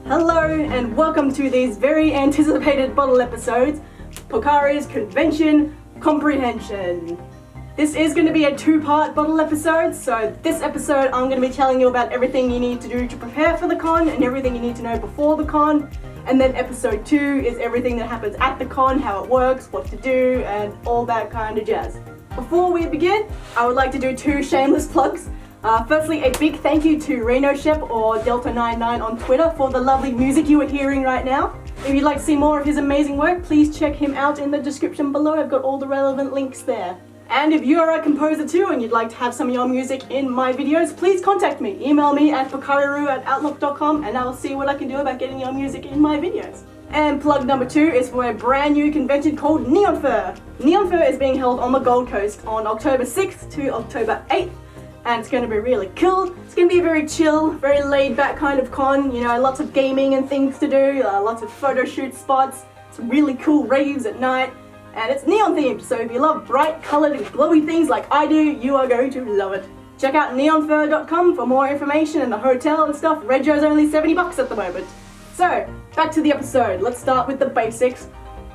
Hello and welcome to these very anticipated bottle episodes, Pocari's Convention Comprehension. This is going to be a two-part bottle episode, so this episode I'm going to be telling you about everything you need to do to prepare for the con and everything you need to know before the con, and then episode 2 is everything that happens at the con, how it works, what to do, and all that kind of jazz. Before we begin, I would like to do 2 shameless plugs. Firstly, a big thank you to Reno Shep or Delta99 on Twitter for the lovely music you are hearing right now. If you'd like to see more of his amazing work, please check him out in the description below. I've got all the relevant links there. And if you're a composer too and you'd like to have some of your music in my videos, please contact me. Email me at pocariru@outlook.com and I'll see what I can do about getting your music in my videos. And plug number 2 is for a brand new convention called Neon Fur. Neon Fur is being held on the Gold Coast on October 6th to October 8th. And it's going to be really cool. It's going to be a very chill, very laid back kind of con, you know, lots of gaming and things to do, lots of photo shoot spots, some really cool raves at night, and it's neon themed, so if you love bright, coloured and glowy things like I do, you are going to love it. Check out neonfur.com for more information and the hotel and stuff. Regio's only $70 at the moment. So, back to the episode. Let's start with the basics.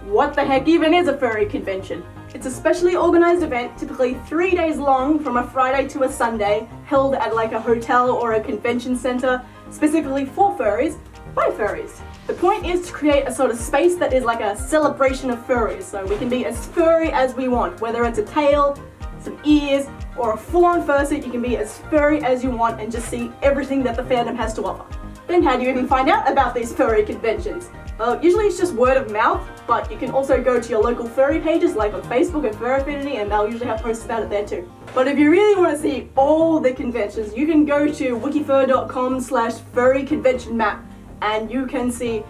What the heck even is a furry convention? It's a specially organised event, typically 3 days long from a Friday to a Sunday, held at like a hotel or a convention centre, specifically for furries, by furries. The point is to create a sort of space that is like a celebration of furries, so we can be as furry as we want, whether it's a tail, some ears, or a full-on fursuit. You can be as furry as you want and just see everything that the fandom has to offer. Then how do you even find out about these furry conventions? Usually it's just word of mouth, but you can also go to your local furry pages like on Facebook and Fur Affinity, and they'll usually have posts about it there too. But if you really want to see all the conventions, you can go to wikifur.com/furry convention map, and you can see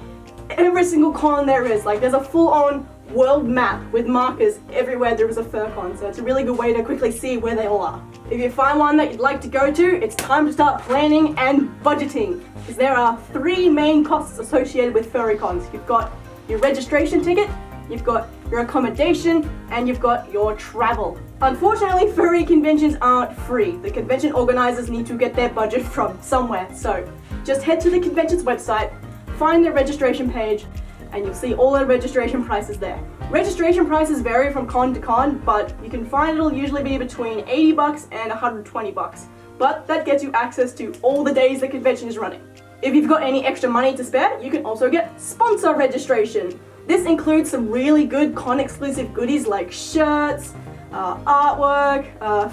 every single con there is. Like, there's a full-on world map with markers everywhere there is a fur con, so it's a really good way to quickly see where they all are. If you find one that you'd like to go to, it's time to start planning and budgeting, because there are 3 main costs associated with furry cons. You've got your registration ticket, you've got your accommodation, and you've got your travel. Unfortunately, furry conventions aren't free. The convention organizers need to get their budget from somewhere, so just head to the convention's website, find their registration page, and you'll see all the registration prices there. Registration prices vary from con to con, but you can find it'll usually be between $80 and $120. But that gets you access to all the days the convention is running. If you've got any extra money to spare, you can also get sponsor registration. This includes some really good con exclusive goodies like shirts, artwork,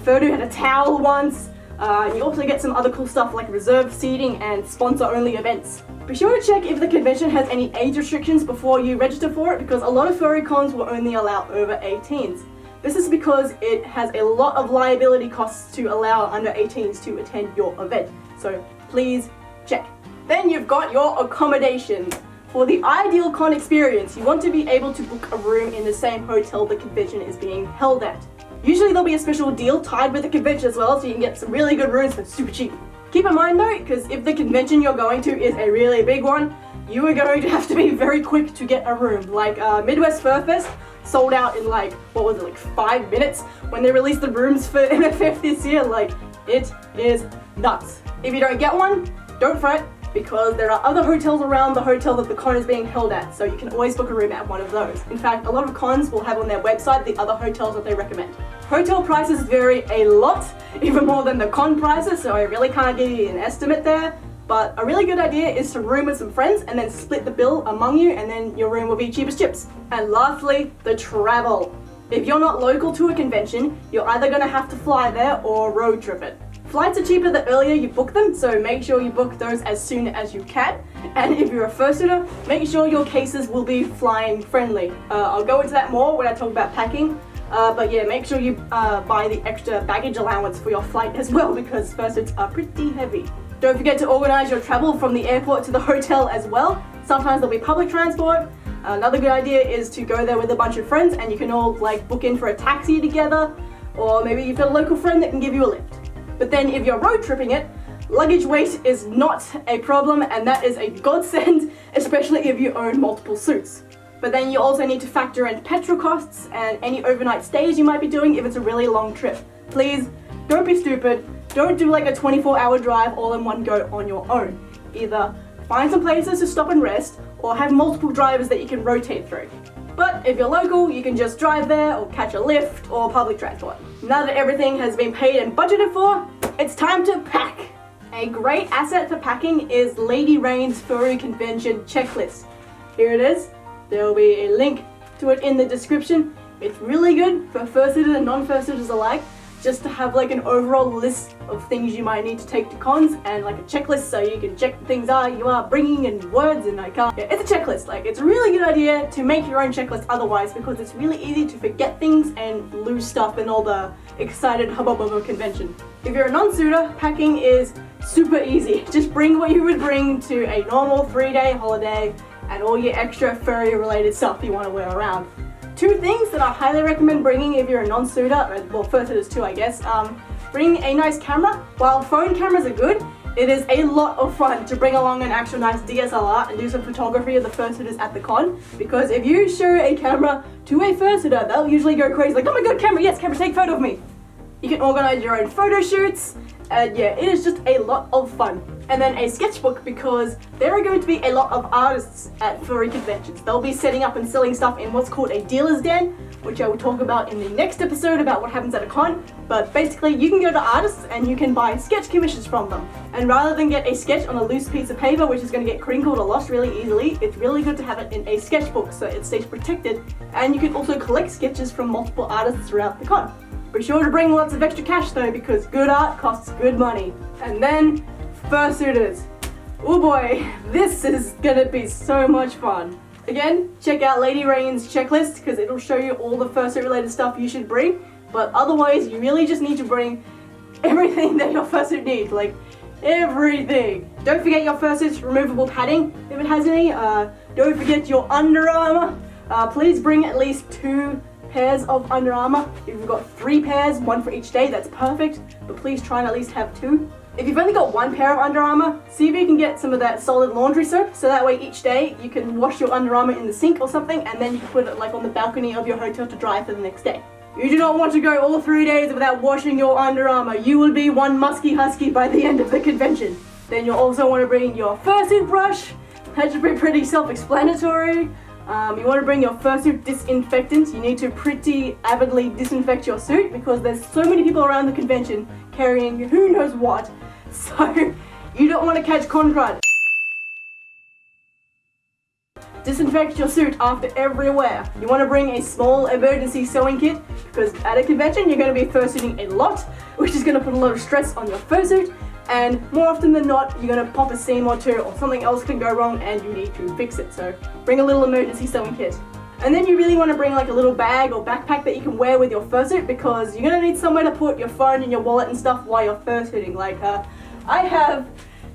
Furry had a towel once. You also get some other cool stuff like reserved seating and sponsor-only events. Be sure to check if the convention has any age restrictions before you register for it, because a lot of furry cons will only allow over 18s. This is because it has a lot of liability costs to allow under 18s to attend your event, so please check. Then you've got your accommodation. For the ideal con experience, you want to be able to book a room in the same hotel the convention is being held at. Usually there'll be a special deal tied with the convention as well, so you can get some really good rooms for super cheap. Keep in mind though, because if the convention you're going to is a really big one, you are going to have to be very quick to get a room. Like Midwest Fur Fest sold out in like, 5 minutes when they released the rooms for MFF this year. Like, it is nuts. If you don't get one, don't fret, because there are other hotels around the hotel that the con is being held at, so you can always book a room at one of those. In fact, a lot of cons will have on their website the other hotels that they recommend. Hotel prices vary a lot, even more than the con prices, so I really can't give you an estimate there, but a really good idea is to room with some friends and then split the bill among you, and then your room will be cheap as chips. And lastly, the travel. If you're not local to a convention, you're either going to have to fly there or road trip it. Flights are cheaper the earlier you book them, so make sure you book those as soon as you can. And if you're a fursuiter, make sure your cases will be flying friendly. I'll go into that more when I talk about packing. But yeah, make sure you buy the extra baggage allowance for your flight as well, because fursuits are pretty heavy. Don't forget to organize your travel from the airport to the hotel as well. Sometimes there'll be public transport. Another good idea is to go there with a bunch of friends and you can all like book in for a taxi together, or maybe you've got a local friend that can give you a lift. But then if you're road tripping it, luggage weight is not a problem, and that is a godsend, especially if you own multiple suits. But then you also need to factor in petrol costs and any overnight stays you might be doing if it's a really long trip. Please, don't be stupid. don't do like a 24-hour drive all in one go on your own. Either find some places to stop and rest, or have multiple drivers that you can rotate through. But if you're local, you can just drive there or catch a lift or public transport. Now that everything has been paid and budgeted for, it's time to pack. A great asset for packing is Lady Rain's Furry Convention checklist. Here it is. There will be a link to it in the description. It's really good for fursuiters and non-fursuiters alike, just to have like an overall list of things you might need to take to cons and like a checklist so you can check the things you are bringing and words and like it's a checklist. Like it's a really good idea to make your own checklist otherwise, because it's really easy to forget things and lose stuff in all the excited hubbub of a convention. If you're a non-suitor, packing is super easy. Just bring what you would bring to a normal 3-day holiday and all your extra furry related stuff you want to wear around. 2 things that I highly recommend bringing if you're a non-suitor, well fursuiters too I guess, bring a nice camera. While phone cameras are good, it is a lot of fun to bring along an actual nice DSLR and do some photography of the fursuiters at the con, because if you show a camera to a fursuiter, they'll usually go crazy like, oh my god, camera, yes, camera, take a photo of me. You can organize your own photo shoots, and yeah, it is just a lot of fun. And then a sketchbook, because there are going to be a lot of artists at furry conventions. They'll be setting up and selling stuff in what's called a dealer's den, which I will talk about in the next episode about what happens at a con. But basically, you can go to artists and you can buy sketch commissions from them. And rather than get a sketch on a loose piece of paper, which is going to get crinkled or lost really easily, it's really good to have it in a sketchbook so it stays protected. And you can also collect sketches from multiple artists throughout the con. Be sure to bring lots of extra cash though, because good art costs good money. And then, fursuiters. Oh boy, this is gonna be so much fun. Again, check out Lady Rain's checklist, because it'll show you all the fursuit related stuff you should bring. But otherwise, you really just need to bring everything that your fursuit needs, like everything. Don't forget your fursuit's removable padding, if it has any. Don't forget your Under Armour. Please bring at least 2 pairs of Under Armour. If you've got 3 pairs, 1 for each day, that's perfect. But please try and at least have 2. If you've only got 1 pair of Under Armour, see if you can get some of that solid laundry soap, so that way each day you can wash your Under Armour in the sink or something, and then you can put it like on the balcony of your hotel to dry for the next day. You do not want to go all 3 days without washing your Under Armour. You will be one musky husky by the end of the convention. Then you'll also want to bring your fursuit brush. That should be pretty self-explanatory. You want to bring your fursuit disinfectant. You need to pretty avidly disinfect your suit, because there's so many people around the convention carrying who knows what. So you don't want to catch con crud. Disinfect your suit after every wear. You want to bring a small emergency sewing kit, because at a convention you're going to be fursuiting a lot, which is going to put a lot of stress on your fursuit, and more often than not you're going to pop a seam or 2, or something else can go wrong and you need to fix it. So bring a little emergency sewing kit. And then you really want to bring like a little bag or backpack that you can wear with your fursuit, because you're going to need somewhere to put your phone and your wallet and stuff while you're fursuiting. Like I have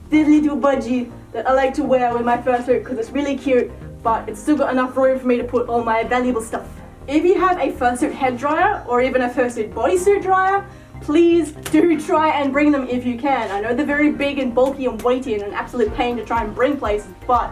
this little budgie that I like to wear with my fursuit because it's really cute, but it's still got enough room for me to put all my valuable stuff. If you have a fursuit head dryer or even a fursuit bodysuit dryer, please do try and bring them if you can. I know they're very big and bulky and weighty and an absolute pain to try and bring places, but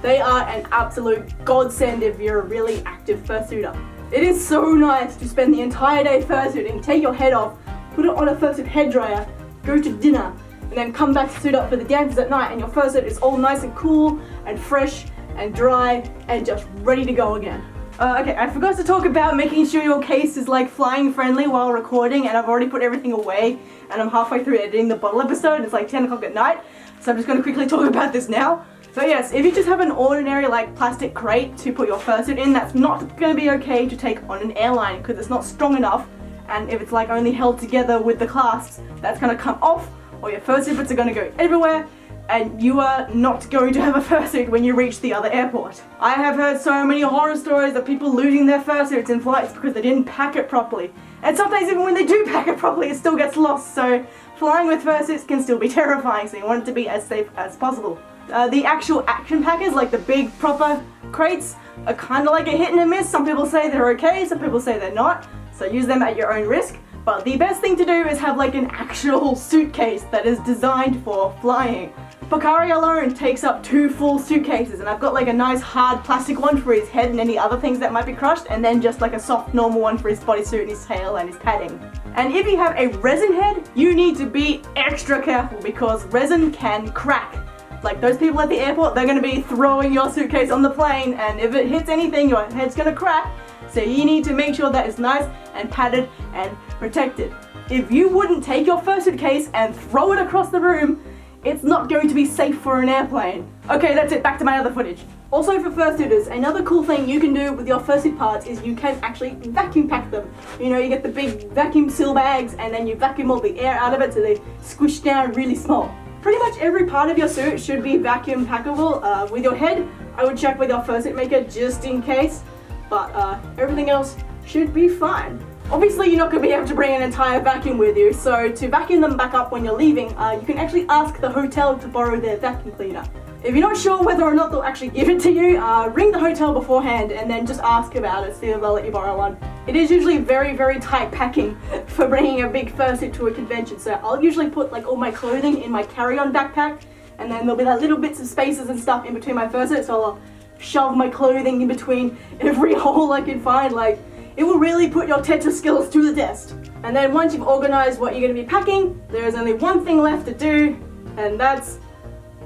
they are an absolute godsend if you're a really active fursuiter. It is so nice to spend the entire day fursuiting, take your head off, put it on a fursuit head dryer, go to dinner, and then come back to suit up for the dances at night, and your fursuit is all nice and cool and fresh and dry and just ready to go again. Okay, I forgot to talk about making sure your case is like flying friendly while recording, and I've already put everything away and I'm halfway through editing the bottle episode. It's like 10 o'clock at night, so I'm just going to quickly talk about this now. So yes, if you just have an ordinary like plastic crate to put your fursuit in, that's not going to be okay to take on an airline, because it's not strong enough, and if it's like only held together with the clasps, that's going to come off, or your fursuit bits are going to go everywhere, and you are not going to have a fursuit when you reach the other airport. I have heard so many horror stories of people losing their fursuits in flights because they didn't pack it properly. And sometimes even when they do pack it properly, it still gets lost, so flying with fursuits can still be terrifying, so you want it to be as safe as possible. The actual action packers, like the big proper crates, are kind of like a hit and a miss. Some people say they're okay, some people say they're not, so use them at your own risk. But the best thing to do is have like an actual suitcase that is designed for flying. Pokari alone takes up 2 full suitcases, and I've got like a nice hard plastic one for his head and any other things that might be crushed, and then just like a soft normal one for his bodysuit and his tail and his padding. And if you have a resin head, you need to be extra careful because resin can crack. Like those people at the airport, they're going to be throwing your suitcase on the plane, and if it hits anything, your head's going to crack. So you need to make sure that it's nice and padded and protected. If you wouldn't take your first suitcase and throw it across the room, it's not going to be safe for an airplane. Okay, that's it, back to my other footage. Also for fursuiters, another cool thing you can do with your fursuit parts is you can actually vacuum pack them. You know, you get the big vacuum seal bags and then you vacuum all the air out of it so they squish down really small. Pretty much every part of your suit should be vacuum packable. With your head, I would check with your fursuit maker just in case, but everything else should be fine. Obviously you're not going to be able to bring an entire vacuum with you, so to vacuum them back up when you're leaving, you can actually ask the hotel to borrow their vacuum cleaner. If you're not sure whether or not they'll actually give it to you, ring the hotel beforehand and then just ask about it, see if they'll let you borrow one. It is usually very, very tight packing for bringing a big fursuit to a convention, so I'll usually put like all my clothing in my carry-on backpack, and then there'll be like little bits of spaces and stuff in between my fursuit, so I'll shove my clothing in between every hole I can find. Like, it will really put your Tetris skills to the test. And then once you've organized what you're going to be packing, there is only one thing left to do, and that's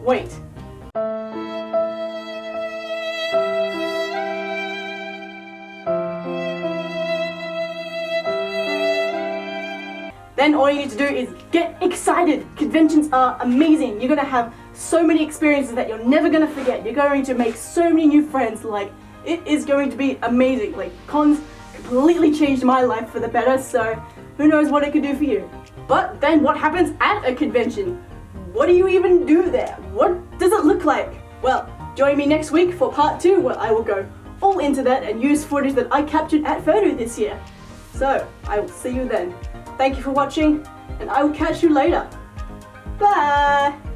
wait. Then all you need to do is get excited. Conventions are amazing. You're going to have so many experiences that you're never going to forget. You're going to make so many new friends. Like, it is going to be amazing. Like, cons completely changed my life for the better, so who knows what it could do for you. But then what happens at a convention? What do you even do there? What does it look like? Well, join me next week for part 2 where I will go all into that and use footage that I captured at Furry this year. So, I will see you then. Thank you for watching, and I will catch you later. Bye!